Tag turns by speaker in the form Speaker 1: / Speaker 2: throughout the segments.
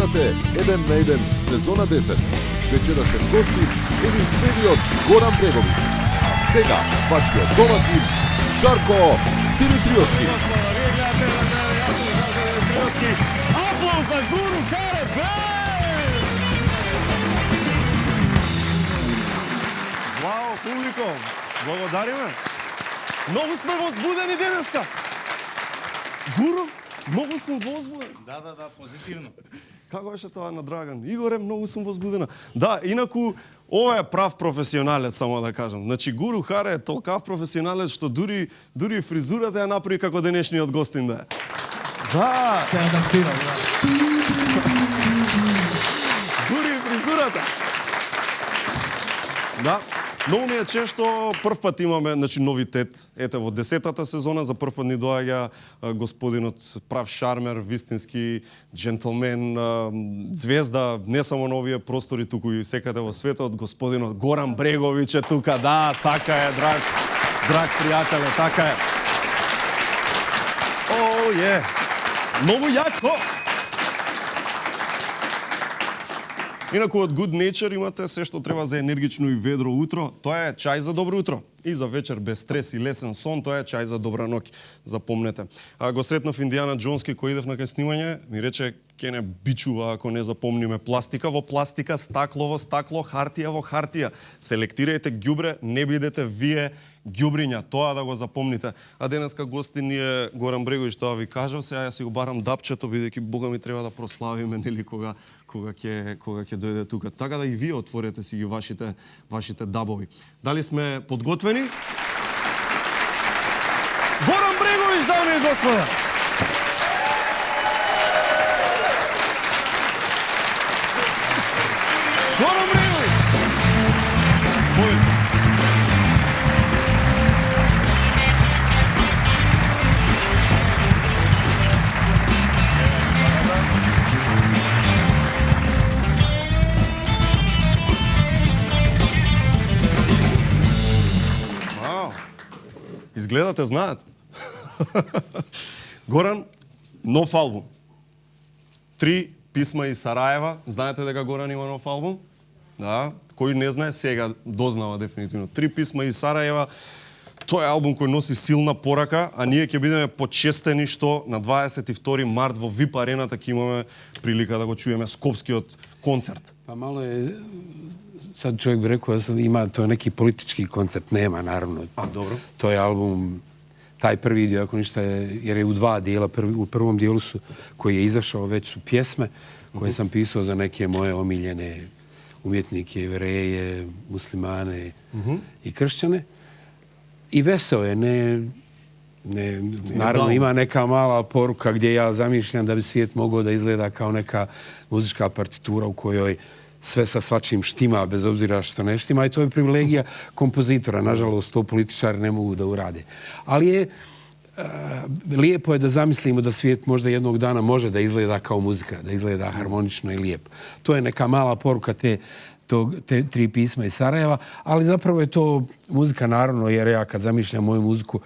Speaker 1: Слушате 1 на 1 сезона 10. Вечерашен гостин единствениот Горан Бреговиќ. А сега вашиот домаќин Жарко Димитриевски.
Speaker 2: Аплауз за Гуру Харе Бенд! Вау, публико, благодариме. Многу сме возбудени денеска. Гуру, многу сум возбуден.
Speaker 3: Да, позитивно.
Speaker 2: Како беше тоа на Драган? Игоре, многу сум возбудена. Да, инаку, ова е прав професионалец, само да кажам. Значи, Гуру Харе е толкав професионалец, што дури фризурата ја направи како денешниот гостин да е. Да!
Speaker 4: Се адаптира, да.
Speaker 2: Дури фризурата. Да. Многу ми е често прв пат имаме, значи, новитет. Ете, во 10-та сезона за прв пат ни доаѓа господинот прав шармер, вистински джентлмен, звезда, не само на овие простори, туку и секаде во светот, господинот Горан Бреговиќ е тука. Да, така е, драг пријателе, така е. О, многу јако! Инаку од Good Nature имате се што треба за енергично и ведро утро. Тоа е чај за добро утро. И за вечер без стрес и лесен сон, тоа е чај за добра ноќ. Запомнете. Го сретнав Индијана Џонски кој идев на кај снимање, ми рече ке не бичува ако не запомниме пластика во пластика, стакло во стакло, хартија во хартија. Селектирајте ѓубре, не бидете вие ѓубриња, тоа да го запомните. А денеска гостин ни е Горан Бреговиќ, тоа ви кажав, сега ја си го барам дапчето бидејќи бога ми треба да прославиме нели кога ќе дојде тука. Така да и вие отворете си ги вашите дабови. Дали сме подготвени? Горан Бреговиќ, дами и господа! Горан Бреговиќ! Изгледате, знаат. Горан, нов албум. 3 писма из Сараева. Знаете дека Горан има нов албум? Да. Кој не знае, сега дознава дефинитивно. 3 писма из Сараева. Тој е албум кој носи силна порака, а ние ќе бидеме почестени што на 22 март во VIP арената ќе имаме прилика да го чуеме скопскиот концерт.
Speaker 4: Pa malo je, sad čovjek bi rekao da ima to neki politički koncept, nema naravno.
Speaker 2: A, dobro.
Speaker 4: To je album, taj prvi dio, ako ništa, jer je u 2 dijela, u prvom dijelu koji je izašao, već su pjesme koje sam pisao za neke moje omiljene umjetnike, Jevreje, muslimane i kršćane. I veseo je, naravno ima neka mala poruka gdje ja zamišljam da bi svijet mogao da izgleda kao neka muzička partitura u kojoj sve sa svačim štima, bez obzira što ne štima, i to je privilegija kompozitora. Nažalost, to političari ne mogu da urade. Ali je lijepo je da zamislimo da svijet možda jednog dana može da izgleda kao muzika, da izgleda harmonično i lijepo. To je neka mala poruka te 3 pisma iz Sarajeva, ali zapravo je to muzika, naravno, jer ja kad zamišljam moju muziku,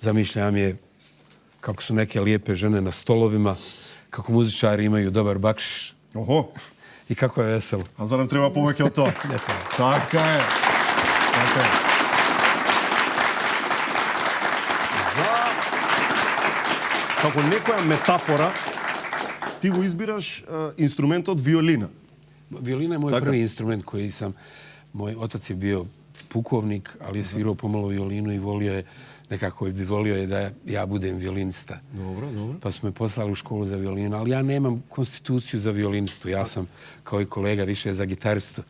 Speaker 4: zamišljam je kako su neke lijepe žene na stolovima, kako muzičari imaju dobar bakšiš.
Speaker 2: Охо!
Speaker 4: I kako je veselo.
Speaker 2: A zar nam treba poveke od to? Така е. Така е. Како некоја метафора, ти го избираш инструментот виолина.
Speaker 4: Violina je moj prvi instrument koji sam... Moj otac je bio pukovnik, ali je svirao pomalo violinu i volio je, nekako bi volio je da ja budem violinista.
Speaker 2: Dobro.
Speaker 4: Pa su me poslali u školu za violinu, ali ja nemam konstituciju za violinistu. Ja sam, kao i kolega, više za gitaristu.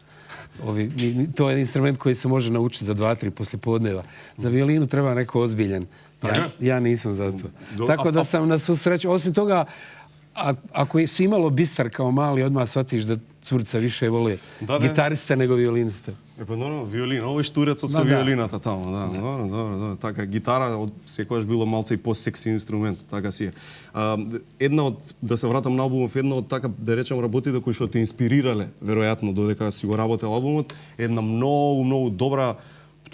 Speaker 4: To je instrument koji se može naučiti za 2-3 poslijepodneva. Za violinu treba neko ozbiljan. Ja nisam za to. Tako da sam na svu sreću. Osim toga, ako si imalo bistar kao mali, odmah shvatiš da curica više vole gitarista nego violinista.
Speaker 2: Па нормално, виолина. Овој штурецот со виолината таму, да. Добро. Така, гитара од секогаш било малце и по-секси инструмент, така си е. Една од, да се вратам на албумов, една од така, да речем, работите кои што те инспирирале, веројатно, додека си го работел албумот, една многу добра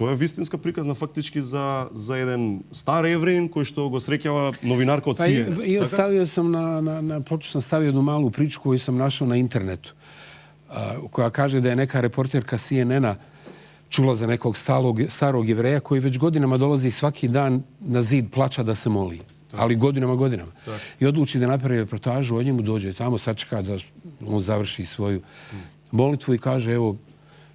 Speaker 2: тоа е вистинска приказна фактички за еден стар евреин кој што го среќава новинарка од Сиена.
Speaker 4: И оставio sam na ploču sam stavio jednu malu priču koju sam našao na internetu, koja kaže da je neka reporterka CNN-a čula za nekog starog jevreja koji već godinama dolazi svaki dan na zid plača da se moli. Ali godinama. I odluči da napravi reportažu o njemu, dođe tamo, sačeka da on završi svoju molitvu i kaže, evo,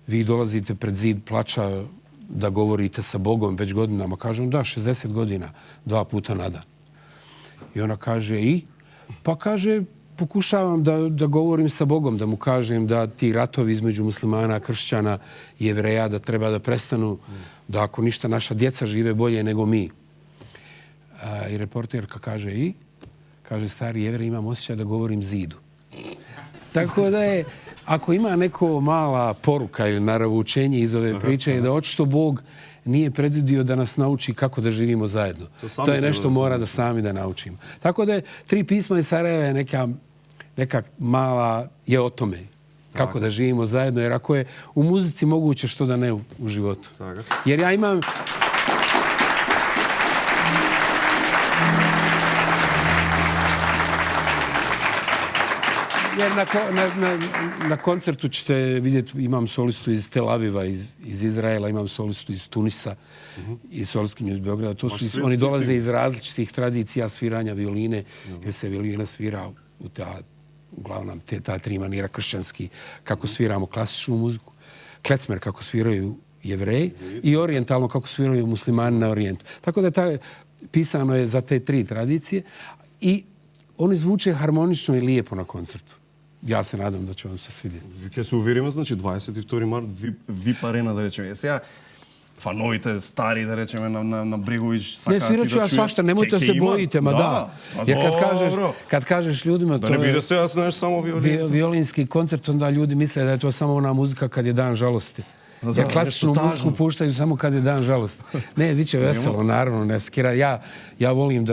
Speaker 4: vi dolazite pred zid plača da govorite sa Bogom već godinama. Kaže on, da, 60 godina, 2 puta na dan. I ona kaže, i? Pa kaže, pokušavam da govorim sa Bogom, da mu kažem da ti ratovi između muslimana, kršćana i jevreja da treba da prestanu, da ako ništa naša djeca žive bolje nego mi. I reporterka kaže, i? Kaže, stari jevrej, imam osjećaj da govorim zidu. Tako da je, ako ima neko mala poruka ili naravučenje iz ove priče, je da očito Bog nije predvidio da nas nauči kako da živimo zajedno. To je nešto mora da sami da naučimo. Tako da je 3 pisma iz Sarajeva je neka mala, je o tome. Kako da živimo zajedno, jer ako je u muzici moguće, što da ne u životu. Jer ja imam... Jer na koncertu ćete vidjeti, imam solistu iz Tel Aviva, iz Izraela, imam solistu iz Tunisa i solistkinju iz Beograda. Oni dolaze iz različitih tradicija sviranja violine, jer se violina svira uglavnom ta 3 manira kršćanski, kako sviramo klasičnu muziku, klecmer kako sviraju Jevreji i orijentalno kako sviraju muslimani na orijentu. Tako da pisano je za te 3 tradicije i oni zvuče harmonično i lijepo na koncertu. Ja se nadam da će vam se svidjeti.
Speaker 2: Ке се увериме, значи 22 март VIP арена, да речеме. Сега фановите стари, да речеме, на Брегович сакаат
Speaker 4: да чујат. Не, свирачу ја свашта, немојте да се боите, ма да. Kad kažeš ljudima
Speaker 2: to je... Da ne bide сега, знаеш, само violin.
Speaker 4: Violinski koncert, onda ljudi misle da je to samo ona muzika kad je dan žalosti. Jer klasičnu muziku puštaju samo kad je dan žalosti. Ne, bit će veselo, naravno, ne skira. Ja volim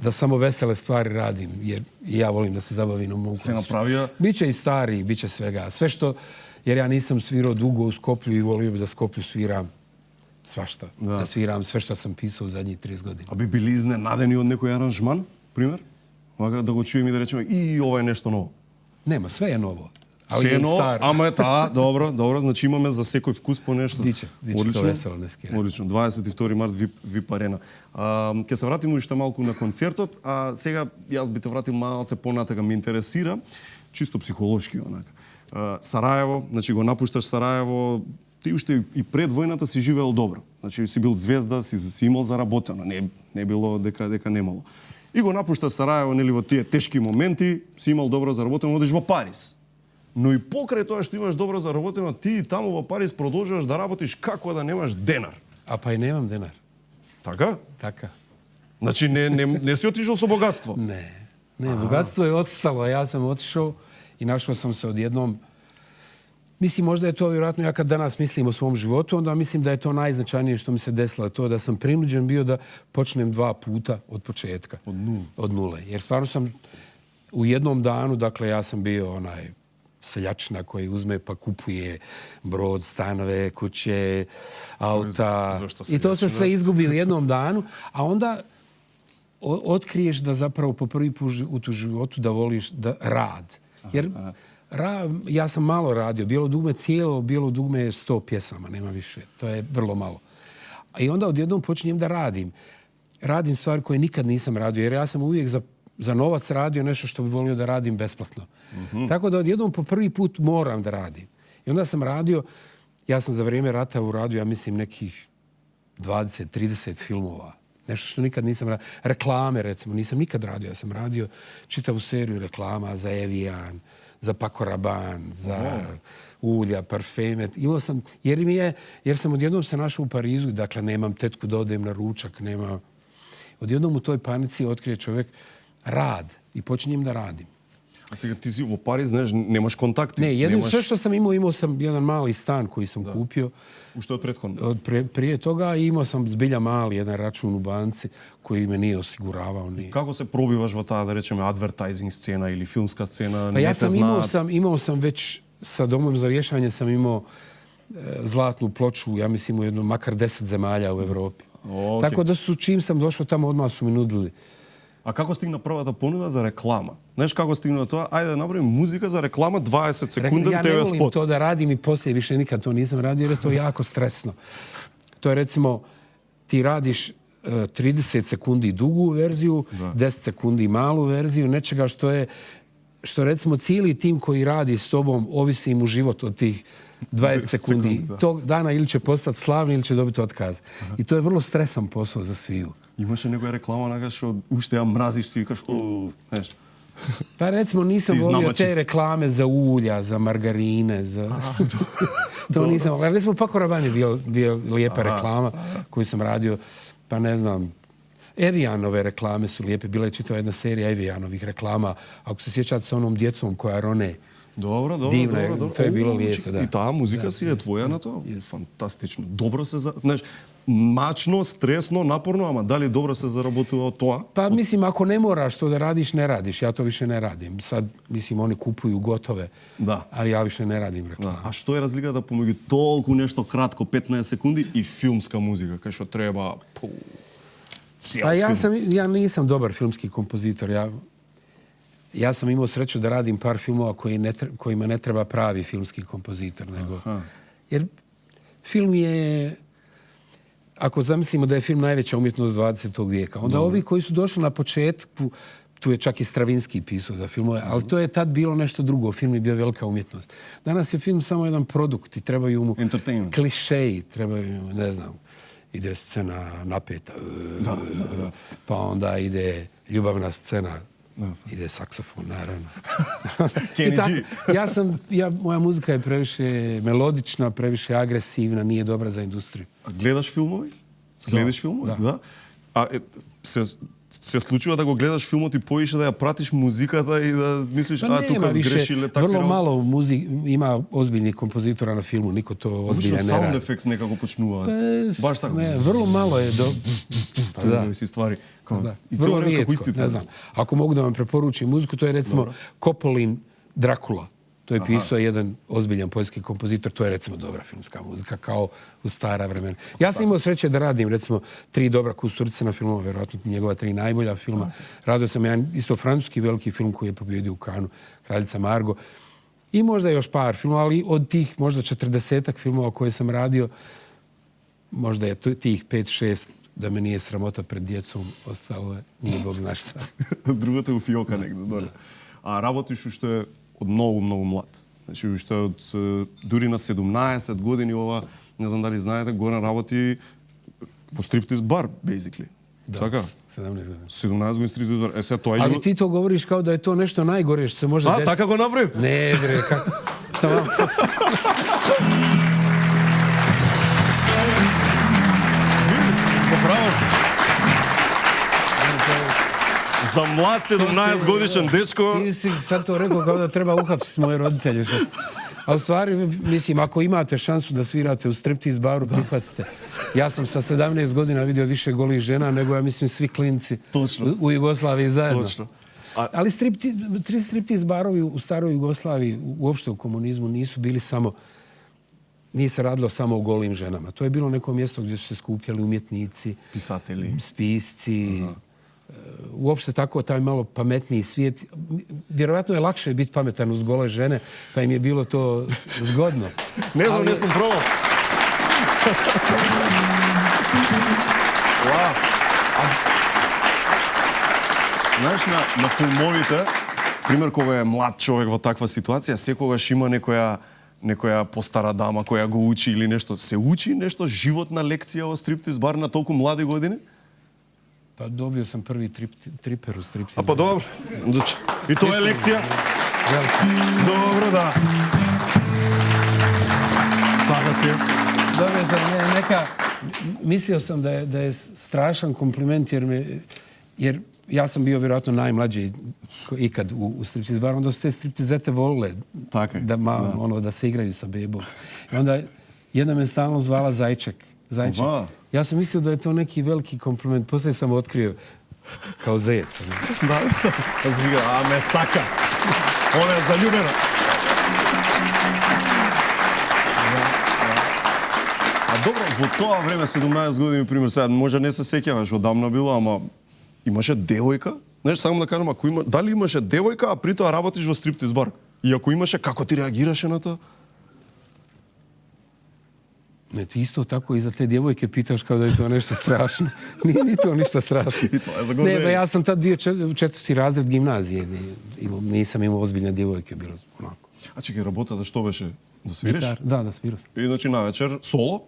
Speaker 4: da samo vesele stvari radim, jer i ja volim da se zabavim u mom koncertu. Biće i stari, biće svega. Sve što, jer ja nisam svirao dugo u Skoplju i volio bi da Skoplju sviram svašta. Da sviram sve što sam pisao u zadnjih 30 godina.
Speaker 2: A bi bili iznenadeni od nekoj aranžman, primjer? Da го čujem i da rečemo, i ovo je nešto novo.
Speaker 4: Nema, sve je novo.
Speaker 2: Sve je novo, ама dobro, значи имаме за секој вкус по нешто.
Speaker 4: Диче то весело днеска.
Speaker 2: Одлично, 22 март VIP арена. Ке се вратиме уште малку на концертот, а сега јас би те вратил малце понатака, ме интересира, чисто психолошки онака. Сараево, значи го напушташ Сараево, ти уште и пред војната си живеел добро. Значи си бил звезда, си имал заработено, не било дека немало. И го напушташ Сараево, нели во тие тешки моменти, си имал добро заработено, одиш во Париз. Но и покрај тоа што имаш добро заработено, ти таму во Париз продолжуваш да работиш како да немаш денар.
Speaker 4: А па и немам денар.
Speaker 2: Така?
Speaker 4: Така.
Speaker 2: Значи не си отишол со богатство?
Speaker 4: Не, богатство je odstalo. Ja sam otišao i našao sam se odjednom. Mislim, možda je to vjerojatno, ja kad danas mislim o svom životu, onda mislim da je to najznačajnije što mi se desilo. To da sam prinuđen bio da počnem 2 puta od početka. Od nule. Jer stvarno sam u jednom danu, dakle, ja sam bio seljačina koji uzme pa kupuje brod, stanove, kuće, auta. I to se sve izgubi u jednom danu. A onda otkriješ da zapravo po prvi put u tu životu da voliš rad. Jer ja sam malo radio. Bijelo dugme je 100 pjesama, nema više. To je vrlo malo. I onda odjednom počinjem da radim. Radim stvari koje nikad nisam radio. Jer ja sam uvijek za novac radio nešto što bi volio da radim besplatno. Tako da odjednom po prvi put moram da radim. I onda sam radio, ja sam za vrijeme rata uradio, ja mislim, nekih 20-30 filmova. Nešto što nikad nisam radio. Reklame, recimo, nisam nikad radio. Ja sam radio čitavu seriju reklama za Evian, za Paco Rabanne, za ulja, parfeme. Imao sam, jer sam odjednom se našao u Parizu, dakle, nemam tetku da odem na ručak, nema... Odjednom u toj panici otkrije čovjek rad i počinjem da radim.
Speaker 2: A сега ти си во Париз, знаеш, немаш контакти.
Speaker 4: Не, sve što sam imao sam jedan mali stan koji sam kupio.
Speaker 2: Уште од претходно.
Speaker 4: Prije toga i imao sam zbilja mali jedan račun u banci koji me nije osiguravao.
Speaker 2: Kako se probivаш во таа, да речеме, адвертайзинг сцена или филмска сцена?
Speaker 4: Pa ja sam imao sam već sa Domom za vješanje sam imao zlatnu ploču, ja mislim, u jednom makar 10 zemalja u Evropi.
Speaker 2: Okay.
Speaker 4: Tako da su, čim sam došao tamo, odmah su mi nudili.
Speaker 2: A kako стигна првата понуда за реклама? Знаеш како стигна тоа? Ајде да направим музика за реклама, 20 секунден
Speaker 4: Ja ne
Speaker 2: TV
Speaker 4: volim
Speaker 2: spot.
Speaker 4: to da radim i poslije više nikad to nisam radio jer je to jako stresno. To je recimo, ti radiš 30 sekundi dugu verziju, 10 sekundi malu verziju, nečega što recimo cijeli tim koji radi s tobom ovisi im u život od tih 20 sekundi. Tog dana ili će postati slavni ili će dobiti otkaz. I to je vrlo stresan posao za sviju.
Speaker 2: Имаше некоја реклама на што уште ја мразиш си и викаш, знаеш.
Speaker 4: Pa recimo nisam volio te reklame za ulja, za margarine, za... to nisam volio. Recimo Paco Rabanne je bio lijepa reklama koju sam radio, pa ne znam, Evijanove reklame su lijepe. Bila je čitava jedna serija Evijanovih reklama. Ako se sjećate sa onom djecom koja rone.
Speaker 2: Добро.
Speaker 4: To je bilo lijepo, da.
Speaker 2: И таа музика си е твоја на тоа? Фантастично. Добро се знаеш, мачно, стресно, напорно, ама дали добро се заработува од тоа?
Speaker 4: Pa mislim, ako ne moraš to da radiš, ne radiš. Ja to više ne radim. Sad, mislim, oni kupuju gotove, ali ja više ne radim reklame.
Speaker 2: А што е разликата помеѓу толку нешто кратко, 15 секунди, и филмска музика, кај што треба цел филм?
Speaker 4: Ja nisam dobar filmski kompozitor. Ja sam imao sreću da radim par filmova kojima ne treba pravi filmski kompozitor. Jer film je... Ako zamislimo da je film najveća umjetnost 20. vijeka, onda ovi koji su došli na početku, tu je čak i Stravinski pisao za filmove, ali to je tad bilo nešto drugo. Film je bio velika umjetnost. Danas je film samo jedan produkt i trebaju mu klišeji, trebaju mu, ne znam, ide scena napeta, pa onda ide ljubavna scena, ide saksofon, naravno. Moja muzika je previše melodična, previše agresivna, nije dobra za industriju.
Speaker 2: A gledaš filmovi? Следиш филмови? Да. А се случува да го гледаш филмот и поише да ја пратиш музиката и да мислиш, тука сгрешиле такви.
Speaker 4: Vrlo malo ima ozbiljnih kompozitora na filmu, niko to ozbiljno ne radi.
Speaker 2: Sound effects nekako почнуваат. Баш така.
Speaker 4: Не, vrlo malo je
Speaker 2: да си ствари.
Speaker 4: И цело време како истите. Не знам. Ако mogu da vam preporučim muziku, to je recimo Coppolin Dracula. To je pisao jedan ozbiljan poljski kompozitor. To je recimo dobra filmska muzika, kao u stara vremena. Ja sam imao sreće da radim recimo 3 dobra Kusturice na filmova, vjerojatno njegova 3 najbolja filma. Radio sam jedan isto francuski veliki film koji je pobjedio u Cannesu, Kraljica Margo. I možda još par filmova, ali od tih možda 40-ak filmova koje sam radio, možda je tih 5-6 da me nije sramota pred djecom, ostalo je, nije Bog zna šta.
Speaker 2: Другото е у фиока негде, доле. А работиш уште од многу млад. Значи, уште од дури на 17 години ова, не знам дали знаете, Горан работи во стриптиз бар, basically.
Speaker 4: Da,
Speaker 2: така?
Speaker 4: 17 godina.
Speaker 2: 17 godina стриптиз бар. Сега тоа
Speaker 4: Ali ti to govoriš kao da je to nešto najgore što se može desiti.
Speaker 2: Така го направив?
Speaker 4: Ne, bre, kako? Tamam.
Speaker 2: Поправа се. За млад 17 годишен dečko...
Speaker 4: Ti si sad to rekao kao da treba uhapsiti moje roditelje. A u stvari, mislim, ako imate šansu da svirate u striptiz baru, prihvatite. Ja sam sa 17 godina vidio više golih žena nego, ja mislim, svi klinci u Jugoslaviji zajedno.
Speaker 2: Točno.
Speaker 4: Ali striptiz barovi u staroj Jugoslaviji, uopšte u komunizmu, nisu bili samo... Nije se radilo samo o golim ženama. To je bilo neko mjesto gdje su se skupljali umjetnici,
Speaker 2: pisatelji,
Speaker 4: spisci. Uopšte tako taj malo pametniji svijet. Vjerojatno je lakše biti pametan uz gole žene, pa im je bilo to zgodno.
Speaker 2: Ne znam, ne sam probao. Знаеш, на филмовите, пример, кога е млад човек во таква ситуација, секогаш има некоја постара дама која го учи или нешто. Се учи нешто, животна лекција во стриптиз бар на толку млади години?
Speaker 4: Pa dobio sam prvi triper u striptiz.
Speaker 2: A pa dobro. I to je lekcija? Dobro, da. Така си.
Speaker 4: Dobio sam neka... Mislio sam da je strašan kompliment jer ja sam bio vjerojatno najmlađi ikad u striptiz baru. Onda su te striptizete volile da se igraju sa bebom. I onda jedna me stalno zvala Zajček. Ja sam mislio da je to neki veliki kompliment. Poslije sam otkrio kao zec.
Speaker 2: Da. A me saka. Ona je zaljubena. Добро, во тоа време 17 години, пример, сега може не се сеќаваш, одамна било, ама имаше девојка? Знаеш, сакам да кажам, дали имаше девојка, а при тоа работиш во стриптиз бар? И ако имаше, како ти реагираше на тоа?
Speaker 4: Не, ти isto tako i za te djevojke pitaš kao da je to nešto strašno. Nije ni to ništa strašno.
Speaker 2: I to je za gornje.
Speaker 4: Ne, pa ja sam tad bio četvrti razred gimnazije. Nisam imao ozbiljne djevojke, bilo onako.
Speaker 2: А чекај, работата што беше? Да свириш?
Speaker 4: Gitar, da svirao sam.
Speaker 2: И значи навечер соло?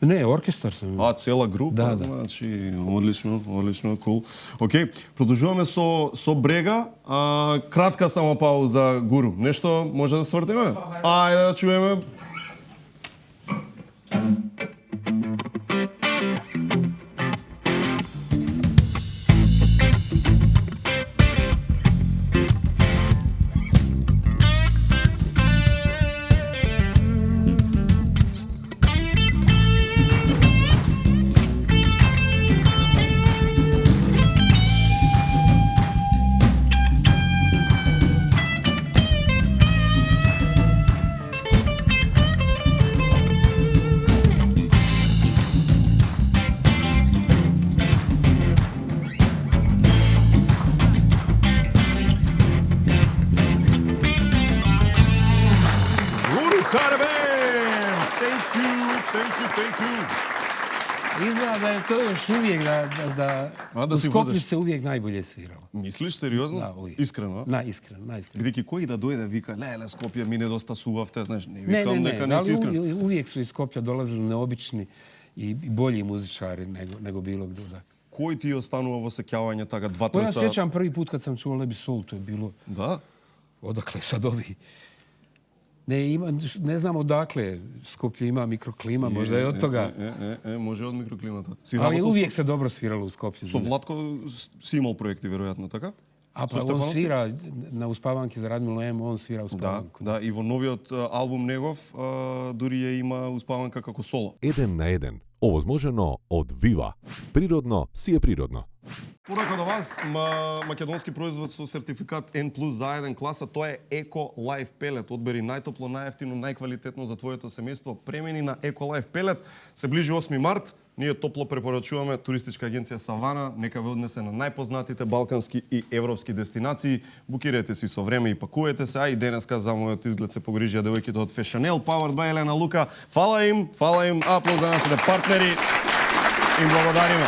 Speaker 4: Ne, orkestar sam imao.
Speaker 2: А, цела група,
Speaker 4: Да.
Speaker 2: значи, одлично, кул. Океј, продолжуваме со Брега. Кратка само пауза, Гуру. Нешто може да свртиме? Ајде да чуеме.
Speaker 4: Izgleda da je to još uvijek da u Skoplju se uvijek najbolje sviralo.
Speaker 2: Мислиш сериозно?
Speaker 4: Да, uvijek.
Speaker 2: Искрено?
Speaker 4: Iskreno.
Speaker 2: Бидејќи кој да дојде вика, леле Скопје ми недостасувавте, знаеш, не
Speaker 4: Ne,
Speaker 2: викам нека не си искрен.
Speaker 4: ali uvijek su iz Skoplja dolazili neobični i bolji muzičari nego bilo gdje.
Speaker 2: Кој ти останува во сеќавање така
Speaker 4: Ja
Speaker 2: два-трица?
Speaker 4: sjećam prvi put kad sam čuo Lebi Soul, to je bilo
Speaker 2: Да.
Speaker 4: odakle sad ovi. Ne znam odakle. Skoplje ima mikroklima, možda je od toga.
Speaker 2: Може од микроклимата. Си
Speaker 4: Ali
Speaker 2: работел
Speaker 4: uvijek se dobro sviralo u Skoplju.
Speaker 2: со Владко си имал проекти веројатно, така?
Speaker 4: A
Speaker 2: Со
Speaker 4: pa on
Speaker 2: Стефановски?
Speaker 4: svira na Uspavanki za Radmilu M, on svira
Speaker 2: Да,
Speaker 4: Uspavanku.
Speaker 2: да, и во новиот албум негов дури ја има успаванка како соло.
Speaker 1: 1 на 1. Овозможено од Viva. Природно си е природно.
Speaker 2: Порака до вас, македонски производ со сертификат N+ за 1 класа, тоа е Еко Лайф Пелет. Одбери најтопло, најевтино, најквалитетно за твоето семејство. Премени на Еко Лайф Пелет. Се ближи 8 март. Ние топло препорачуваме туристичка агенција Савана, нека ве однесе на најпознатите балкански и европски дестинации. Букирете си со време и пакувате се, а и денеска за мојот изглед се погрижија девојките од Fashionel, powered by Елена Лука. Фала им, аплауз за нашите партнери. Им благодариме.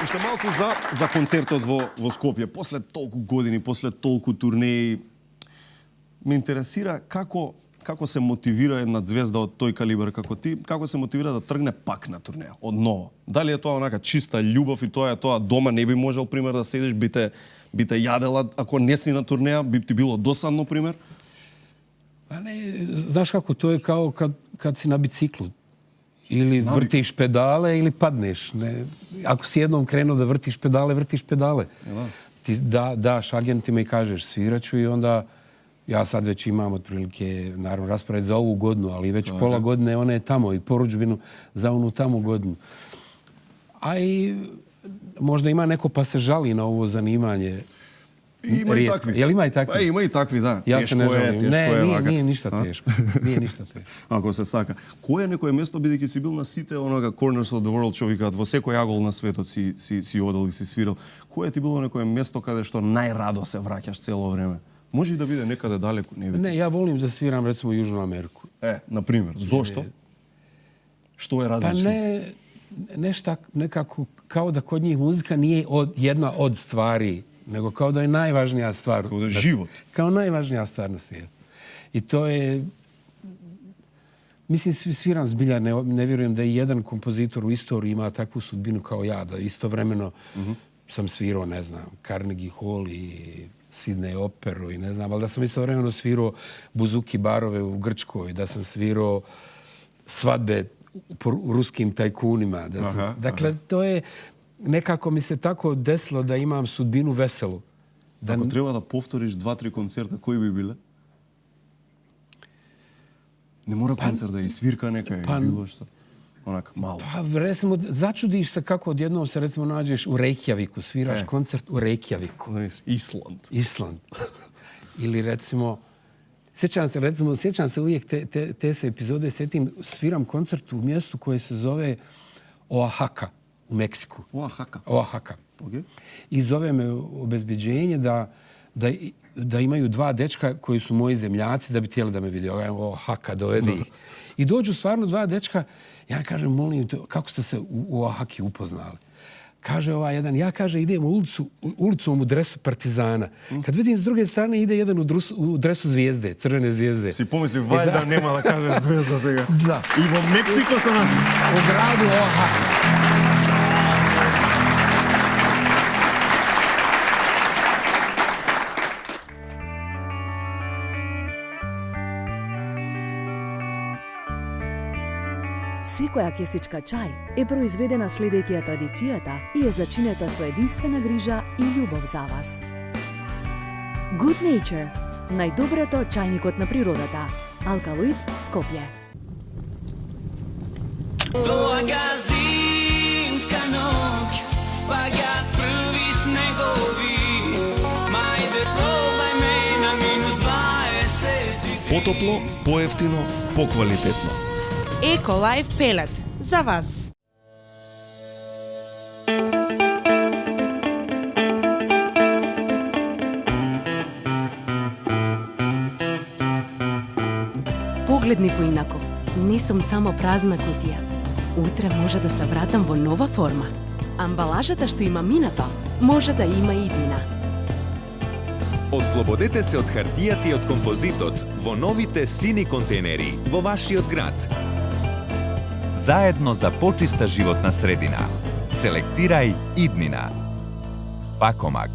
Speaker 2: Уште малку за концертот во Скопје. После толку години, после толку турнеи, ме интересира како се мотивира една звезда од тој калибар како ти, како се мотивира да тргне пак на турнеја, од ново. Дали е тоа онака чиста љубов и тоа дома не би можел, пример, да седиш, би те јадела, ако не си на турнеја, би ти било досадно, пример?
Speaker 4: Pa ne, znaš kako, to je kao kad si na biciklu. Ili vrtiš pedale ili padneš. Ako si jednom krenuo da vrtiš pedale. Ti daš agentima i kažeš sviraću i onda ja sad već imam otprilike, naravno, raspored za ovu godinu, ali već pola godine ona je tamo i porudžbinu za onu tamo godinu. A i možda ima neko pa se žali na ovo zanimanje.
Speaker 2: Има и такви.
Speaker 4: Jel ima i takvi?
Speaker 2: Па има и такви, да.
Speaker 4: Ja se ne žalim. Nije ništa teško. Nije ništa teško.
Speaker 2: Ако се сака. Кое е некое место, бидејќи си бил на сите онага corners of the world, што викаат, во секој агол на светот си одел и си свирил. Кое ти било некое место каде што најрадо се враќаш цело време? Може и да биде некаде далеку, не види.
Speaker 4: Ne, ja volim da sviram recimo Južnu Ameriku.
Speaker 2: На пример, зошто? Што е
Speaker 4: Pa
Speaker 2: различно?
Speaker 4: nešto nekako kao da kod njih muzika nije jedna od stvari, nego kao da je najvažnija stvar.
Speaker 2: Kao da je život.
Speaker 4: Kao najvažnija stvar na svijetu. I to je... Mislim, sviram zbilja, ne vjerujem da i jedan kompozitor u istoriji ima takvu sudbinu kao ja, da istovremeno sam svirao, ne znam, Carnegie Hall i Sydney operu i ne znam, ali da sam istovremeno svirao buzuki barove u Grčkoj, da sam svirao svadbe po ruskim tajkunima. Dakle, to je... Nekako mi se tako desilo da imam sudbinu veselu.
Speaker 2: Ако треба да повториш 2-3 концерта, кои би биле? Не мора концерт да е свирка нека и било што. Онака, мало.
Speaker 4: Pa, recimo, začudiš se kako odjednom se, recimo, nađeš u Reykjaviku, sviraš koncert u Reykjaviku.
Speaker 2: Island.
Speaker 4: Island. Ili, recimo, Sjećam se uvijek te se epizode, sviram koncert u mjestu koje se zove Oaxaca u Meksiku. Oaxaca.
Speaker 2: Okay.
Speaker 4: I zove me obezbeđenje da imaju 2 dečka koji su moji zemljaci da bi htjeli da me vidi. Oaxaca, dovedi ih. I dođu stvarno 2 dečka. Ja kažem, molim te, kako ste se u Oaxaci upoznali? Kaže jedan, ja idem ulicom u dresu Partizana. Kad vidim s druge strane ide jedan u dresu Zvijezde, Crvene Zvijezde.
Speaker 2: Si pomislio, valjda nema da kažeš Zvezda сега.
Speaker 4: Da.
Speaker 2: I u Meksiko se našli.
Speaker 4: U gradu Oaxaca.
Speaker 3: Секоја кесичка чај е произведена следејќи ја традицијата и е зачинета со единствена грижа и љубов за вас. Good Nature – најдоброто чајникот на природата. Алкалоид, Скопје.
Speaker 5: Doaga zimska noć, paga prvi snegovi, majde probaj me na -20.
Speaker 2: Потопло, поевтино, поквалитетно.
Speaker 6: Еколайф пелет за вас.
Speaker 3: Погледни поинако. Не сум само празна кутија. Утре може да се вратам во нова форма. Амбалажата што има минато, може да има и иднина.
Speaker 7: Ослободете се од хартијата и од композитот во новите сини контейнери во вашиот град.
Speaker 8: Заедно за почиста животна средина. Селектирај иднина. Пакомак.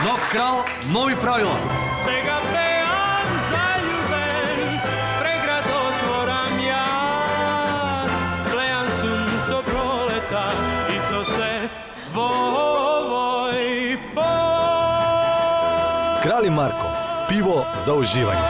Speaker 9: Нов крал, нови правила.
Speaker 5: Сега пеам заљубен, преград отворам јас. Слејан сум со пролета и со се во овој пот.
Speaker 9: Крали Марко. Пиво за уживање.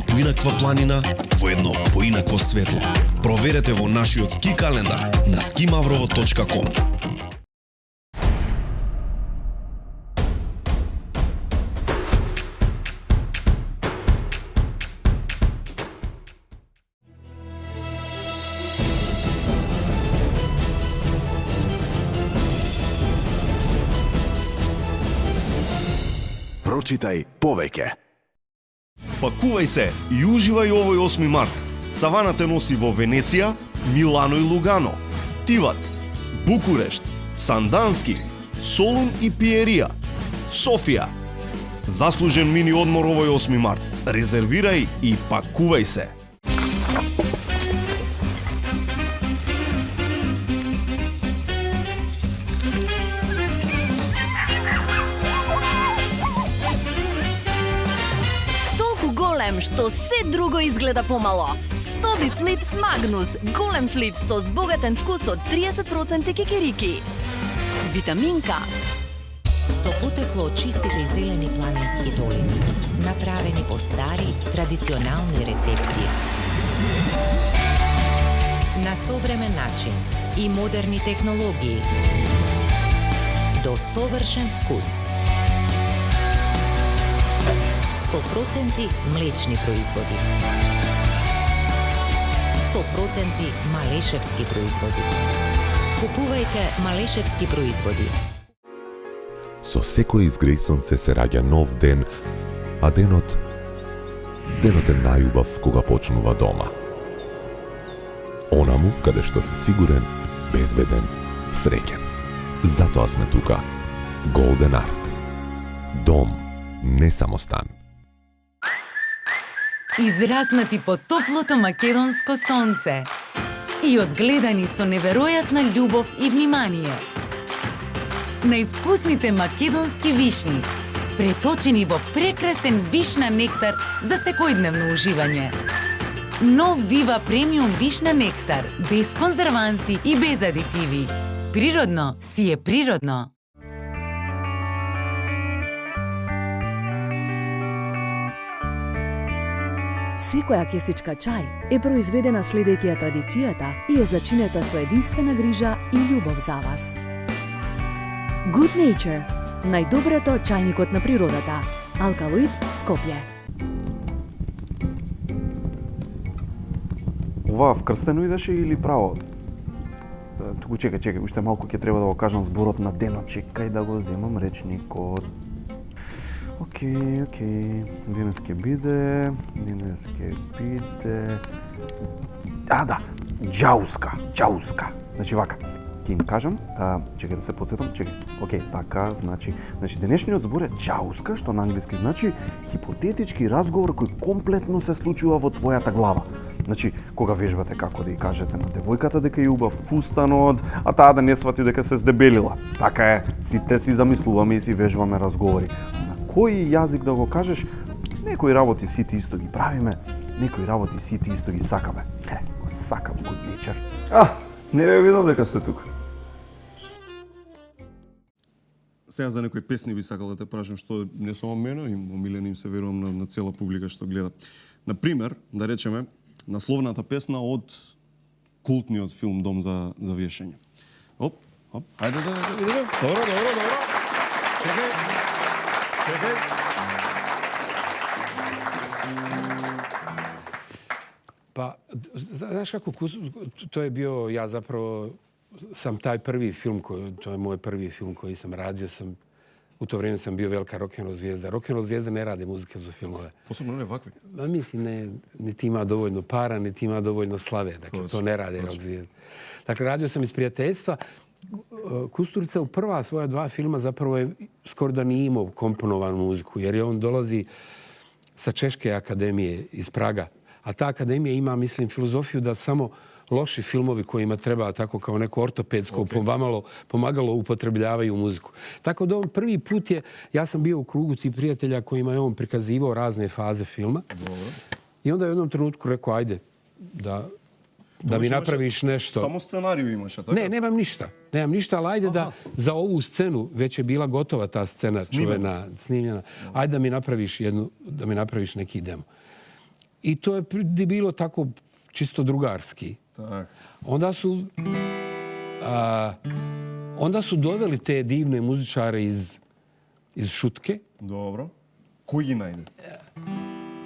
Speaker 10: Поинаква планина во едно поинакво светло. Проверете во нашиот ски календар на skimavrovo.com.
Speaker 1: Прочитај повеќе.
Speaker 10: Пакувај се и уживај овој 8 март. Савана те носи во Венеција, Милано и Лугано, Тиват, Букурешт, Сандански, Солун и Пиерија, Софија. Заслужен мини одмор овој 8 март. Резервирај и пакувај се.
Speaker 11: Што се друго изгледа помало. Стоби Флипс Магнус, голем флипс со збогатен вкус од 30% кикирики. Витаминка.
Speaker 12: Со потекло од чистите и зелени планински долини, направени по стари, традиционални рецепти. На современ начин и модерни технологии. До совршен вкус. 100% млечни производи. 100% малешевски производи. Купувајте малешевски производи.
Speaker 1: Со секој изгреј сонце се раѓа нов ден, А денот е најубав кога почнува дома. Онаму каде што си сигурен, безбеден, среќен. Затоа сме тука. Golden Art. Дом, не само стан.
Speaker 12: Израснати под топлото македонско сонце и одгледани со неверојатна љубов и внимание. Највкусните македонски вишни, преточени во прекрасен вишна нектар за секојдневно уживање. Нов Вива премиум вишна нектар, без конзерванси и без адитиви. Природно си е природно.
Speaker 3: Секоја кесичка чај е произведена следејќи ја традицијата и е зачинета со единствена грижа и љубов за вас. Good Nature, најдоброто чајникот на природата. Алкалоид, Скопје.
Speaker 13: Ова вкрстено идеше или право? Туку чекај, уште малку ќе треба да го кажам зборот на денот. Чекај да го земам речникот. Океј. Денес ќе биде... Да, џауска. Значи вака, ќе им кажам, чекај да се подсетам, океј, така, значи денешниот збор е џауска, што на англиски значи хипотетички разговор кој комплетно се случува во твојата глава. Значи, кога вежбате како да ја кажете на девојката дека ја убав фустанот, а таа да не свати дека се здебелила. Така е, сите си замислуваме и си вежбаме разговори. На кој јазик да го кажеш, некои работи сите исто ги правиме, некои работи сите исто ги сакаме. Го сакам Good Nature. Не ве видов дека сте тука.
Speaker 2: Сега за некои песни би сакал да те прашам што не само мене, и омилени им се верувам на цела публика што гледа. Например, да речеме, насловната песна од култниот филм Дом за вешање. Оп, ајде да видиме. Добро. Чекај.
Speaker 4: Па, знаеш како, тоа е био, ја заправо сам тај први филм, тоа е мој први филм кој сам радио, у то време сам био велика рок-н-рол звезда. Рок-н-рол звезда не ради музика за филмове.
Speaker 2: Посебно не вакви.
Speaker 4: Мислим, не ти има доволно пара, не ти има доволно славе. Dakle, to ne rade rock zvijezda. Dakle, radio sam iz prijateljstva. Kusturica u prva svoja dva filma zapravo je skoro da nije imao komponovanu muziku, jer je on dolazi sa Češke akademije iz Praga. A ta akademija ima, mislim, filozofiju da samo loši filmovi kojima treba tako kao neko ortopedsko pomagalo upotrebljavaju muziku. Tako da on prvi put je, ja sam bio u krugu tih prijatelja kojima je on prikazivao razne faze filma. I onda je u jednom trenutku rekao, ajde, da mi napraviš nešto.
Speaker 2: Samo scenariju imaš, a tako?
Speaker 4: Ne, nemam ništa, ali ajde da za ovu scenu, već je bila gotova ta scena čuvena, snimljena, ajde da mi napraviš neki demo. I to je bilo tako čisto drugarski.
Speaker 2: Tak.
Speaker 4: Onda su doveli te divne muzičare iz Šutke.
Speaker 2: Dobro. Koji gi najde?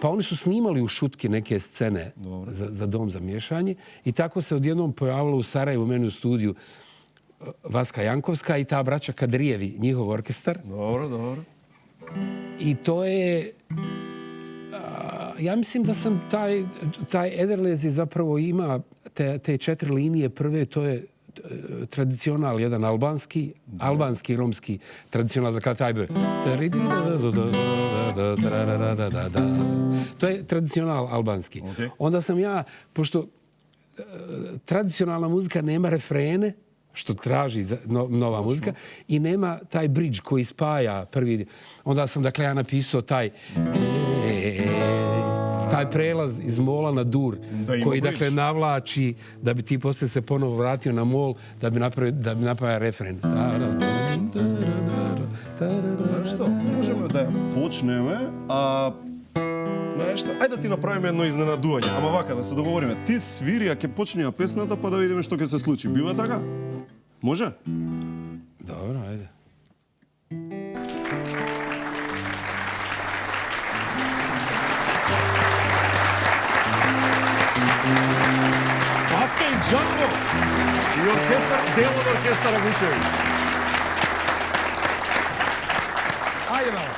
Speaker 4: Pa oni su snimali u Šutki neke scene za Dom za miješanje i tako se odjednom pojavilo u Sarajevu, meni u studiju, Vaska Jankovska i ta braća Kadrijevi, njihov orkestar.
Speaker 2: Dobro.
Speaker 4: I to je... Ja mislim da sam taj Ederlezi zapravo ima te 4 linije. Prve, to je tradicional, jedan albanski, romski tradicional, dakle taj bi... To je tradicional albanski. Onda sam ja, pošto tradicionalna muzika nema refrene, što traži nova muzika, i nema taj bridge koji spaja prvi... Onda sam, dakle, ja napisao taj prelaz iz mola na dur, koji, dakle, navlači da bi ti poslije se ponovo vratio na mol, da bi napravio refren.
Speaker 2: Знаеш што? Можеме да ја почнеме, а знаеш што? Ајде да ти направиме едно изненадување. Ама вака да се договориме. Ти свири, а ќе почне ја песната, па да видиме што ќе се случи. Бива така? Може?
Speaker 4: Добро, ајде.
Speaker 9: Васка и Джанко и оркестар, дел од оркестара Гушеви. Ајде, мало.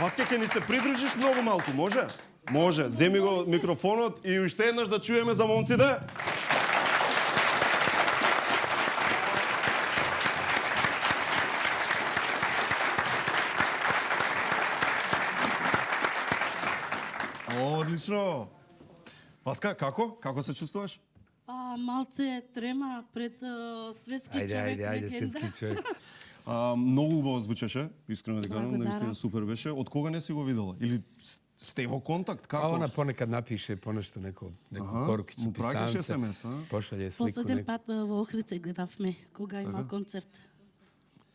Speaker 2: Васке, ке ни се придружиш многу малку, може? Може. Земи го микрофонот и уште еднаш да чуеме за момците. Одлично. Васка, како? Како се чувствуваш?
Speaker 14: Малце трема пред светски човек легенда.
Speaker 4: светски човек.
Speaker 2: Многу убаво звучеше, искрено да кажам,
Speaker 14: Благодарам.
Speaker 2: наистина супер беше. Од кога не си го видела? Или сте во контакт? Како?
Speaker 4: Она понекад напише понешто неку порукицу,
Speaker 2: му праќаш
Speaker 4: писанце,
Speaker 2: SMS, а?
Speaker 4: пошалje слику.
Speaker 14: Последен пат во Охрице гледавме кога има концерт.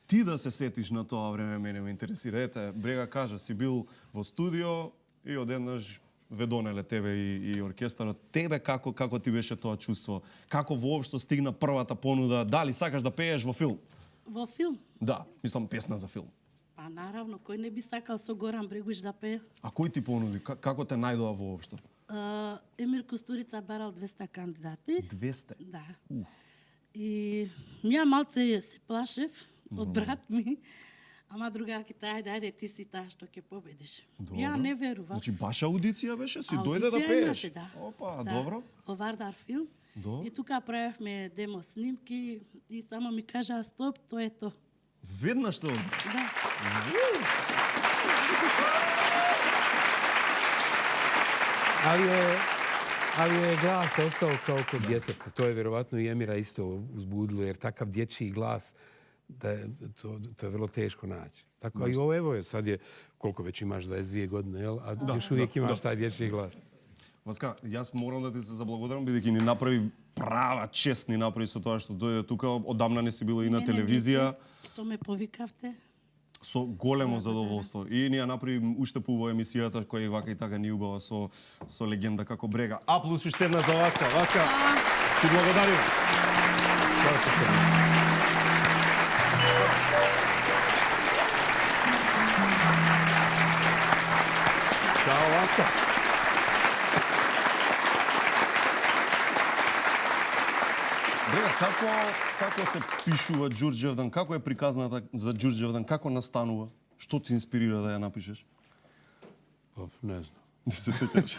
Speaker 2: Ти да се сетиш на тоа време, мене ме интересира. Ете, Брега кажа, си бил во студио и одеднаш ве донеле тебе и оркестарот. Тебе како ти беше тоа чувство? Како воопшто стигна првата понуда? Дали сакаш да пееш во филм?
Speaker 14: Во филм?
Speaker 2: Да, мислам песна за филм.
Speaker 14: Па наравно, кој не би сакал со Горан Брегуш да пее?
Speaker 2: А кој ти понуди? Како те најдоа воопшто?
Speaker 14: Емир Кустурица барал 200 кандидати.
Speaker 2: 200?
Speaker 14: Да. И ја малце се плашев од брат ми, ама другарките, ајде, ти си таа што ќе победиш. Ја не верував.
Speaker 2: Значи баш аудиција беше? Си дојде да пееш?
Speaker 14: Имаше, да.
Speaker 2: Опа,
Speaker 14: да.
Speaker 2: добро.
Speaker 14: Во Вардар филм. И тука правевме демо снимки и само ми кажа стоп, тоа е то.
Speaker 2: Веднаш тоа?
Speaker 14: Да.
Speaker 4: Ali je glas ostao kao kod djeteta. To je vjerovatno i Emira isto uzbudilo, jer takav dječji glas, da je, to je vrlo teško naći. Tako i ovo, evo, sad je, koliko već imaš, 22 godine, jel? A još uvijek imaš taj dječji glas.
Speaker 2: Васка, јас морам да ти се заблагодарам, бидејќи ни направи права чест, ни направи со тоа што дојде тука, одамна не си била и на телевизија.
Speaker 14: Што ме повикавте?
Speaker 2: Со големо задоволство. И ни ја направи уште поубава емисијата, која и вака и така ни убава со легенда како Брега. Аплус уште една за Васка. Васка, ти благодарим. Чао, Васка. Брега, како се пишува Ѓурѓевдан? Како е приказната за Ѓурѓевдан? Како настанува? Што ти инспирира да ја напишеш?
Speaker 4: Ne znam.
Speaker 2: Не се сеќаш?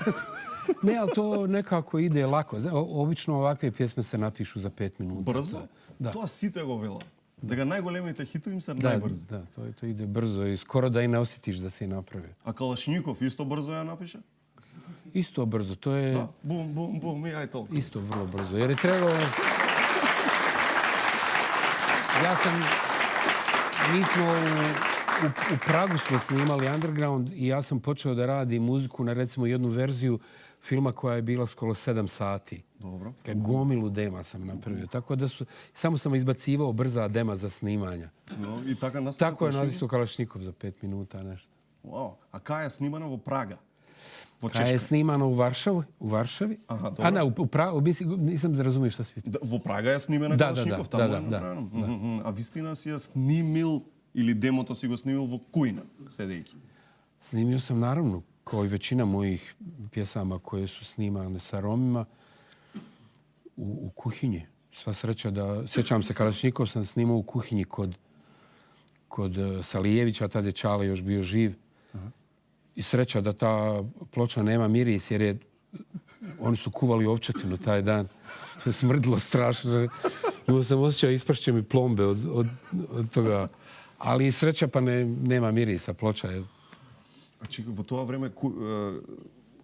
Speaker 4: Ne, ali to nekako ide lako. Obično ovakve pjesme se napišu za 5 minuta.
Speaker 2: Брзо?
Speaker 4: Da.
Speaker 2: Тоа сите го велат. Дека најголемите хитови им се
Speaker 4: Da,
Speaker 2: најбрзи.
Speaker 4: da, to ide brzo i skoro da i ne osjetiš da se napravi.
Speaker 2: А Калашников исто брзо ја напише?
Speaker 4: Isto brzo, to je
Speaker 2: Да, бум, бум, бум, и ај толку.
Speaker 4: isto vrlo brzo. Jer je trebalo... Mi smo u Pragu smo snimali Underground i ja sam počeo da radim muziku na recimo jednu verziju filma koja je bila skoro 7 sati.
Speaker 2: Dobro.
Speaker 4: Gomilu dema sam napravio. Tako da samo sam izbacivao brza dema za snimanja.
Speaker 2: No, i така настана.
Speaker 4: Tako je nastao Kalašnikov za 5 minuta, nešto.
Speaker 2: Wow. A кај е снимана во Прага? Во
Speaker 4: Kaj je snimano u Varšavi?
Speaker 2: Aha, dobro.
Speaker 4: A ne, u Pragu, nisam razumio šta si pitao.
Speaker 2: Во Прага е снимена
Speaker 4: Да,
Speaker 2: Калашников,
Speaker 4: да,
Speaker 2: таму
Speaker 4: да,
Speaker 2: е
Speaker 4: да,
Speaker 2: направено. А вистина си ја снимил ili demото си го снимил во кујна, седејќи?
Speaker 4: Snimio sam, naravno, kao i većina mojih pjesama koje su snimane sa Romima, u kuhinji. Sva sreća da... Sjećam se, Kalašnikov sam snimao u kuhinji kod Salijevića, tada je Čale još bio živ. I sreća da ta ploča nema miris, jer oni su kuvali ovčetinu taj dan. Smrdilo strašno. Imao sam osjećao, ispršće mi plombe od toga. Ali sreća pa nema mirisa, ploča je.
Speaker 2: Значи, во тоа време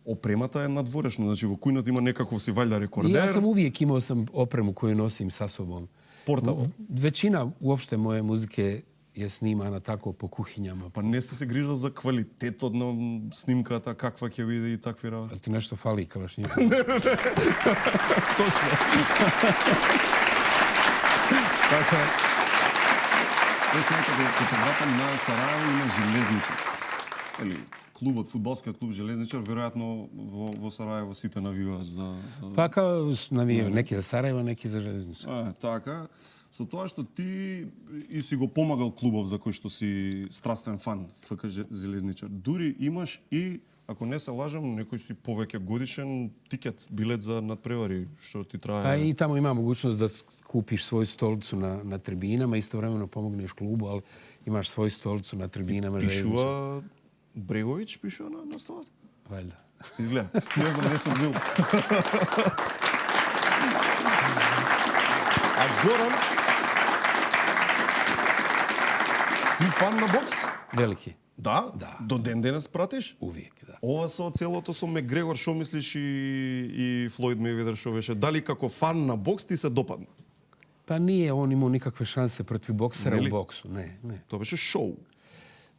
Speaker 2: опремата е надворешно, значи во кујната има некаков си ваljda рекордер.
Speaker 4: Ja sam uvijek imao opremu koju nosim sa sobom.
Speaker 2: Portable.
Speaker 4: Većina uopšte moje muzike je snimana tako po kuhinjama.
Speaker 2: Pa не си се грижал за квалитетот на снимката, каква ќе биде и такви работи.
Speaker 4: Ali ti nešto fali, Kalašnikov?
Speaker 2: Точно. Така. Сега ќе се вратам на Сараево и на Железничар. Или клубот, фудбалскиот клуб Железничар, веројатно во Сараево сите навиваат за...
Speaker 4: Pa kao navijaju, neki za Sarajevo, neki za Železničar.
Speaker 2: Така. Со тоа што ти и си го помагал клубов за кој што си страстен фан, ФК Железничар. Дури имаш и, ако не се лажам, некој си повеќе годишен тикет, билет за надпревари, што ти трае...
Speaker 4: Pa i tamo ima mogućnost da kupiš svoju stolicu na tribinama, istovremeno pomogneš klubu, ali imaš svoju stolicu na tribinama.
Speaker 2: Пишува Брегович пише на столот?
Speaker 4: Valjda.
Speaker 2: Изгледа. Не знам, не сум бил. А Горан, си фан на бокс?
Speaker 4: Veliki.
Speaker 2: Да? До ден денес пратиш?
Speaker 4: Uvijek, da.
Speaker 2: Ова со целото со Мегрегор, шо мислиш и Флойд Мейведер шо беше? Дали како фан на бокс ти се допадна?
Speaker 4: Pa nije on imao nikakve šanse protiv boksera
Speaker 2: Really?
Speaker 4: u boksu. Ne.
Speaker 2: To беше šou.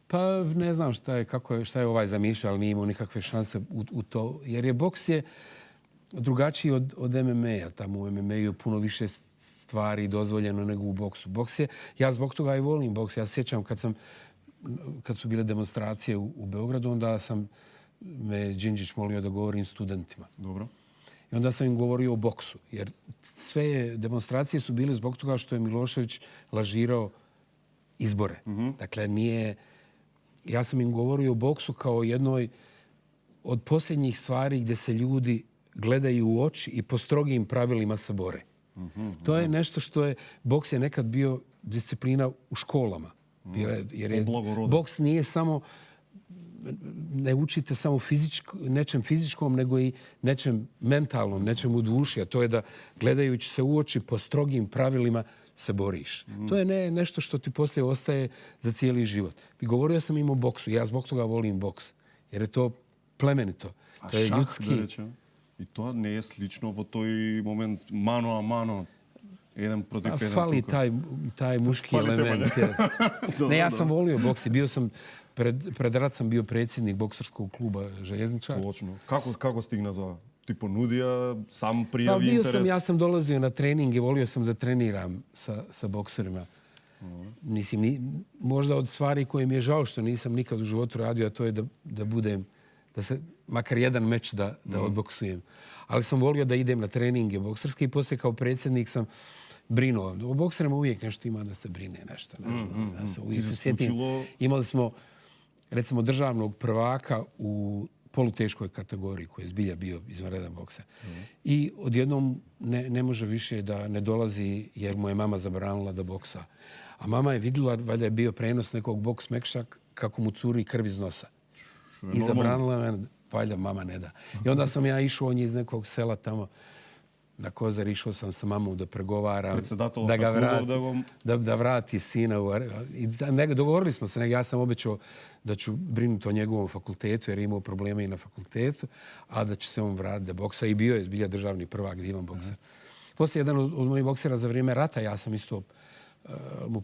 Speaker 4: Pa ne znam šta je ovaj zamišljao, ali nije imao nikakve šanse u to. Jer je boks je drugačiji od MMA-a. Tamo u MMA-u je puno više stvari dozvoljeno nego u boksu. Ja zbog toga i volim boks. Ja sjećam kad su bile demonstracije u Beogradu, onda sam me Đinđić molio da govorim studentima.
Speaker 2: Dobro.
Speaker 4: I onda sam im govorio o boksu. Jer sve demonstracije su bile zbog toga što je Milošević lažirao izbore. Dakle, nije... Ja sam im govorio o boksu kao jednoj od posljednjih stvari gdje se ljudi gledaju u oči i po strogim pravilima se bore. To je nešto što je... Boks je nekad bio disciplina u školama. Jer je, boks nije samo... Ne učite samo nečem fizičkom, nego i nečem mentalnom, nečem u duši. A to je da gledajući se u oči po strogim pravilima se boriš. To je nešto što ti poslije ostaje za cijeli život. I govorio sam im o boksu. Ja zbog toga volim boks. Jer je to plemenito. To je
Speaker 2: šah,
Speaker 4: ljudski.
Speaker 2: да речем, и тоа не е слично во тој момент мано а мано. Jedan protiv jedan.
Speaker 4: Fali taj muški element. Ne, ja sam volio boks i bio sam, pred rat sam bio predsjednik bokserskog kluba Željezničar.
Speaker 2: Točno. Kako stigna тоа? Ti ponudija, sam prijavi interes?
Speaker 4: Ja sam dolazio na treninge, volio sam da treniram sa bokserima. Možda od stvari koje mi je žao što nisam nikad u životu radio, a to je da budem, da se makar jedan meč da odboksujem. Ali sam volio da idem na treninge bokserske i poslije kao predsjednik sam brinuo. O bokserima uvijek nešto ima da se brine nešto.
Speaker 2: Ti se slučilo...
Speaker 4: Imali smo recimo državnog prvaka u poluteškoj kategoriji koji je zbilja bio izvanredan bokser. I odjednom ne može više da ne dolazi jer mu je mama zabranila da boksa. A mama je vidjela, valjda je bio prenos nekog boks mekša kako mu curi krv iz nosa. I zabranila me, valjda mama ne da. I onda sam ja išao, on je iz nekog sela tamo na Kozar, išao sam sa mamom da pregovaram, da ga da vrati sina. Dogovorili smo se, ja sam obećao da ću brinuti o njegovom fakultetu jer je imao probleme i na fakultetu, a da će se on vratiti da boksa. I bio je zbilja državni prvak, divan bokser. Poslije jedan od mojih boksera za vrijeme rata, ja sam isto mu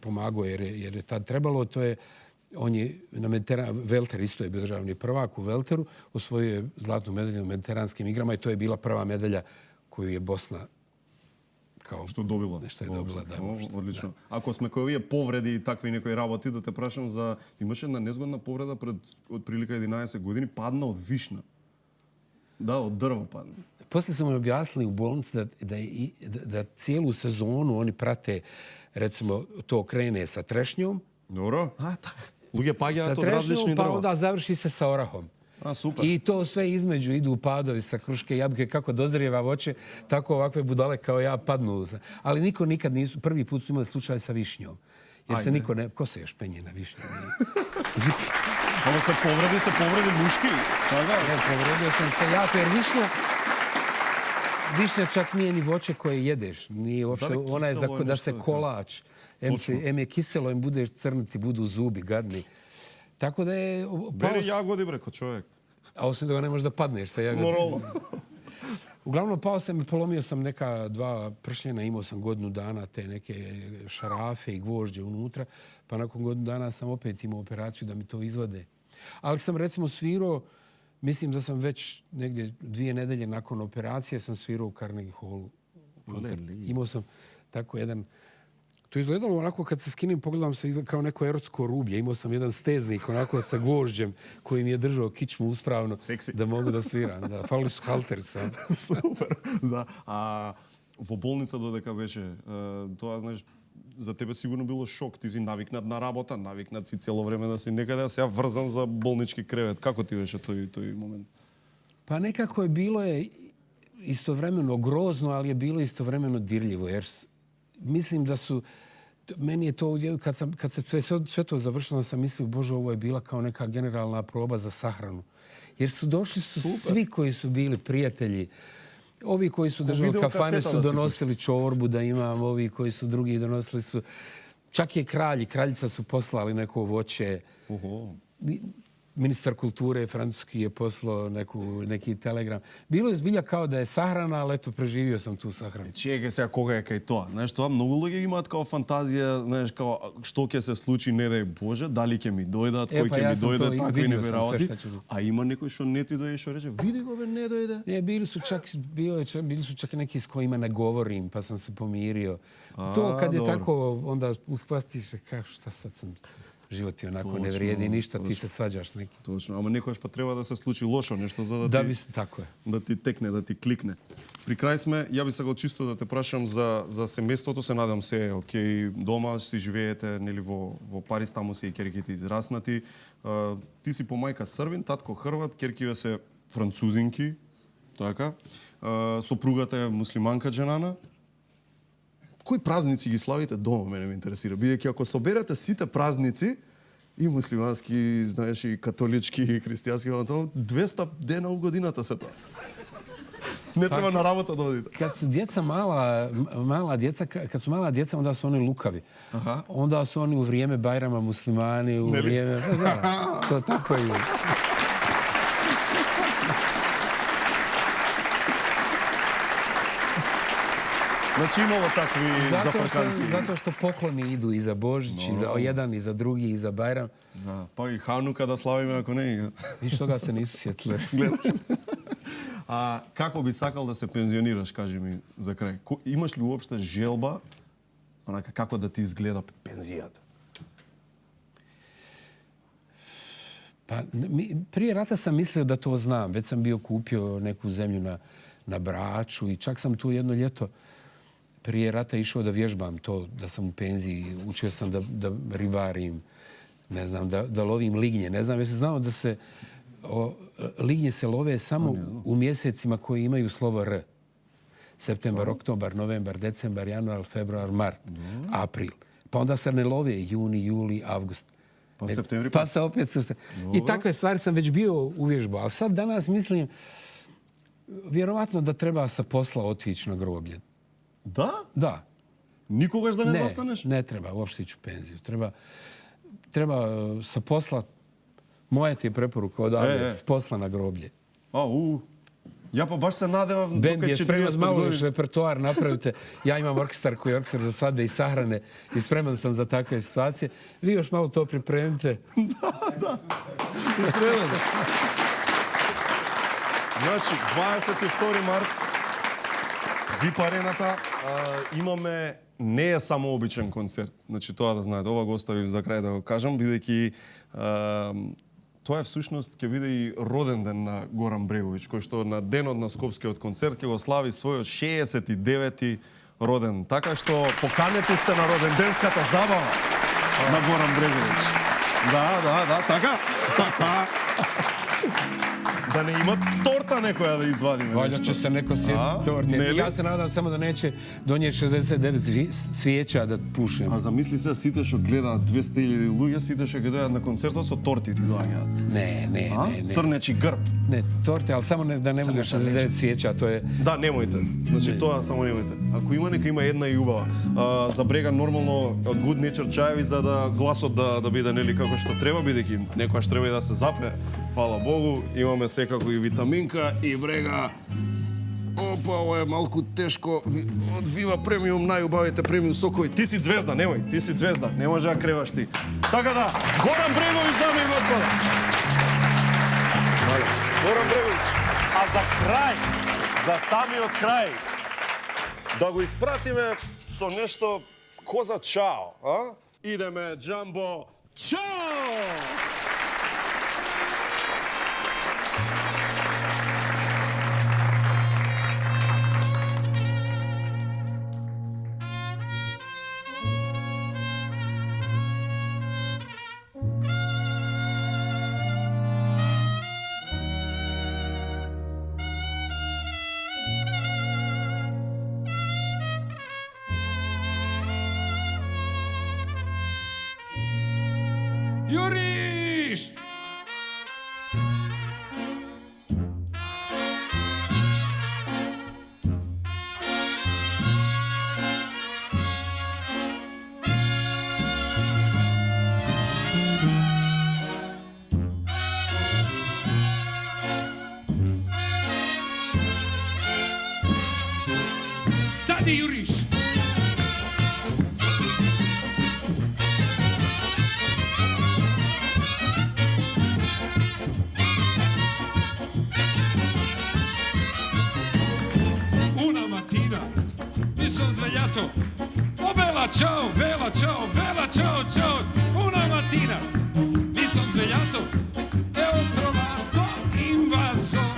Speaker 4: pomagao jer je tad trebalo. To je, on je na Velter isto je bio državni prvak u Velteru, osvojio je zlatnu medalju u mediteranskim igrama i to je bila prva medalja koju je Bosna kao...
Speaker 2: Што добила.
Speaker 4: Нешто е добила, да.
Speaker 2: Одлично. Ако сме кои овие повреди и такви некои работи, да те прашам за... Имаше една незгодна повреда пред отприлика 11 години, падна од вишна. Да, од дрво падна.
Speaker 4: После su mi objasnili u bolnici da cijelu sezonu oni prate, recimo, to krene sa trešnjom.
Speaker 2: Dobro. Луѓе паѓаат од различни дрва.
Speaker 4: Pa onda završi se sa orahom.
Speaker 2: Super.
Speaker 4: I to sve između idu padovi sa kruške jabuke, kako dozrijeva voće, tako ovakve budale kao ja padnu. Ali niko nikad nisu, prvi put su imali slučaj sa višnjom. Jer se niko ne... Ko se još penje na višnju?
Speaker 2: Ovo se povredi muški.
Speaker 4: Ja, povredio sam se jako, jer višnja čak nije ni voće koje jedeš. Nije uopšte, ona je da se kolač. Em je kiselo, em budeš crniti, budu zubi, gadni. Tako da je...
Speaker 2: Beri jagodi, bre, ko čovjek.
Speaker 4: A osim toga ne možeš da padneš sa jagodima.
Speaker 2: Normalno.
Speaker 4: Uglavnom, pao sam i polomio sam neka 2 pršljena, imao sam godinu dana te neke šarafe i gvožđe unutra, pa nakon godinu dana sam opet imao operaciju da mi to izvade. Ali sam recimo svirao, mislim da sam već negdje 2 nedelje nakon operacije sam svirao u Carnegie Hallu. Imao sam tako jedan... To je izgledalo onako kad se skinem, pogledam se kao neko erotsko rublje. Imao sam jedan steznik onako sa gvožđem koji mi je držao kičmu uspravno da mogu da sviram. Da, falili su halteri sam.
Speaker 2: Super, da. A во болница додека беше, тоа, знаеш, за тебе сигурно било шок. Ти си навикнат на работа, навикнат си цело време да си некаде, а сега врзан за болнички кревет. Како ти беше тој момент?
Speaker 4: Pa nekako je bilo istovremeno grozno, ali je bilo istovremeno dirljivo. Jer mislim da su Meni je to, kad se sve to završilo, sam mislio, Bože, ovo je bila kao neka generalna proba za sahranu. Jer su došli svi koji su bili prijatelji. Ovi koji su držali kafane su donosili čorbu da imam, ovi koji su drugi donosili su... Čak je kralj i kraljica su poslali neko voće. Ministar kulture francuski je poslao neki telegram. Bilo je zbilja kao da je sahrana, ali eto, preživio sam tu sahranu.
Speaker 2: Чекај сега кога е кај тоа. Знаеш, тоа многу луѓе имаат као фантазија, знаеш, као што ќе се случи, не дај Боже, дали ќе ми дојдат, кој ќе ми дојде, такви не работи. А има некој што не ти дојде, што рече, види го бе, не дојде.
Speaker 4: Не, били su čak neki s kojima ne govorim, pa sam se pomirio. To kad je tako, onda uhvati se, šta sad sam... Живот ти онако не вриеди ништо, ти се сваѓаш с неки.
Speaker 2: Точно, ама некојаш па треба да се случи лошо нешто за да ти
Speaker 4: тако е.
Speaker 2: Да ти текне, да ти кликне. При крај сме, ја би сакал чисто да те прашам за семејството, се надам се окей, дома си живеете, нели во Париз, таму се и ќерките израснати. Ти си по мајка Србин, татко Хрват, ќеркиве се французинки, така. Сопругата е муслиманка Дженана. Кои празници ги славите дома, мене ме интересира. Бидејќи ако соберете сите празници, и муслимански, знаеш, и католички, и христијански, 200 дена у годината се тоа. Не треба на работа да одите.
Speaker 4: Kad su djeca mala djeca, onda su oni lukavi. Onda su oni u vrijeme Bajrama muslimani, u vrijeme... To tako je.
Speaker 2: Значи имало такви зафрканци.
Speaker 4: Zato što pokloni idu i za Božić, i za jedan, i za drugi, i za Bajram.
Speaker 2: Да, па и Ханука да славиме, ако не.
Speaker 4: Виж, тога се нису сетиле.
Speaker 2: Гледаш. А како би сакал да се пензионираш, кажи ми за крај? Имаш ли уопште желба, онака како да ти изгледа пензијата?
Speaker 4: Pa prije rata sam mislio da to znam. Već sam bio kupio neku zemlju na Braču i čak sam tu jedno ljeto prije rata išao da vježbam to, da sam u penziji. Učio sam da ribarim, ne znam, da lovim lignje. Ne znam, jesi znao da se lignje se love samo u mjesecima koji imaju slovo R. Septembar, oktobar, novembar, decembar, januar, februar, mart, april. Pa onda se ne love juni, juli, avgust.
Speaker 2: Pa septembri
Speaker 4: pa se opet su... I takve stvari sam već bio uvježbao. Ali sad danas mislim, vjerovatno da treba sa posla otići na groblje.
Speaker 2: Da?
Speaker 4: Da.
Speaker 2: Nikogаш da ne zostaneš?
Speaker 4: Ne treba uopšte ići u penziju. Treba sa posla, moja ti je preporuka odavde, s posla na groblje.
Speaker 2: Ja pa baš se nadevam
Speaker 4: Bend je spreman malo još repertoar napravite. Ja imam orkestar koji je orkestar za svadbe i sahrane i spreman sam za takve situacije. Vi još malo to pripremite.
Speaker 2: Da. Значи, 22 март, VIP арената, имаме не е само обичен концерт. Значи тоа да знаете, ова го оставив за крај да го кажам, бидејќи тоа е всушност ќе биде и роден ден на Горан Бреговиќ, кој што на денот на Скопскиот концерт ќе го слави својот 69-ти роден. Така што поканети сте на роденденската забава на Горан Бреговиќ. Да, така. Da ne ima torta nekoja da izvadime.
Speaker 4: Valjda će se neko sjetiti torte. Ja se nadam samo da neće donijeti 69 svijeća da pušem.
Speaker 2: A zamisli se, sите što gleda 200.000 ljuѓе, site što ќе doјат на концертот со торти ти доаѓаат.
Speaker 4: Ne.
Speaker 2: Срнечи грб.
Speaker 4: Ne, torte, ali samo da ne bude 69 svijeća, to je...
Speaker 2: Да, немојте. Значи тоа само немојте. Ако има, нека има една и убава. За брега нормално Good Nature чаеви за да гласот да биде нели како што треба, бидејќи некојаш треба и да се запне. Фала Богу, имаме секако и витаминка и брега. Опа, ова е малку тешко. Од Viva Premium најубавите премиум сокови. Ти си звезда, немој, ти си звезда. Не може да креваш ти. Така да, Горан Бреговиќ, дами и господа. Горан Бреговиќ. А за крај, за самиот крај, да го испратиме со нешто коза чао, а? Идеме, Джамбо, чао!
Speaker 4: Juriš! Sad je juriš! Una mattina mi son svegliato. Oh bella ciao, bella ciao, bella ciao, ciao. Una mattina mi son svegliato e ho trovato invaso.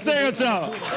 Speaker 9: Сега чао!